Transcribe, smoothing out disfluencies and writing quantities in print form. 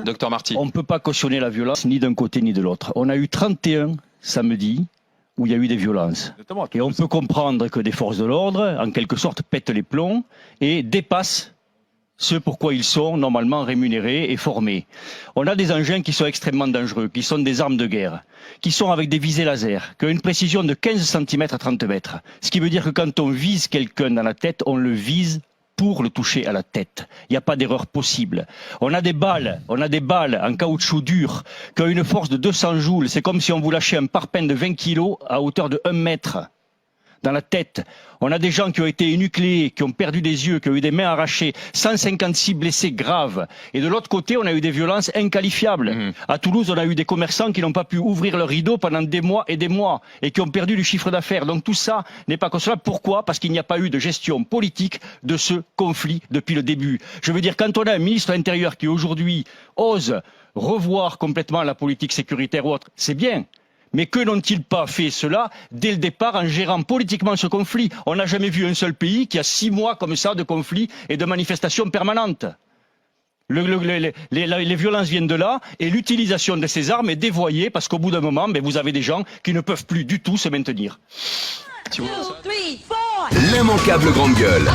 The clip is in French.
Docteur Marty. On ne peut pas cautionner la violence ni d'un côté ni de l'autre. On a eu 31 samedi où il y a eu des violences. Et on peut comprendre que des forces de l'ordre, en quelque sorte, pètent les plombs et dépassent ce pourquoi ils sont normalement rémunérés et formés. On a des engins qui sont extrêmement dangereux, qui sont des armes de guerre, qui sont avec des visées laser, qui ont une précision de 15 cm à 30 mètres. Ce qui veut dire que quand on vise quelqu'un dans la tête, on le vise pour le toucher à la tête. Il n'y a pas d'erreur possible. On a des balles en caoutchouc dur qui ont une force de 200 joules. C'est comme si on vous lâchait un parpaing de 20 kilos à hauteur de 1 mètre dans la tête. On a des gens qui ont été énucléés, qui ont perdu des yeux, qui ont eu des mains arrachées, 156 blessés graves. Et de l'autre côté, on a eu des violences inqualifiables. À Toulouse, on a eu des commerçants qui n'ont pas pu ouvrir leurs rideaux pendant des mois et qui ont perdu du chiffre d'affaires. Donc tout ça n'est pas concevable. Pourquoi ? Parce qu'il n'y a pas eu de gestion politique de ce conflit depuis le début. Je veux dire, quand on a un ministre de l'Intérieur qui aujourd'hui ose revoir complètement la politique sécuritaire ou autre, c'est bien. Mais que n'ont-ils pas fait cela dès le départ en gérant politiquement ce conflit ? On n'a jamais vu un seul pays qui a 6 mois comme ça de conflits et de manifestations permanentes. Les violences viennent de là et l'utilisation de ces armes est dévoyée parce qu'au bout d'un moment, vous avez des gens qui ne peuvent plus du tout se maintenir. L'immanquable grande gueule.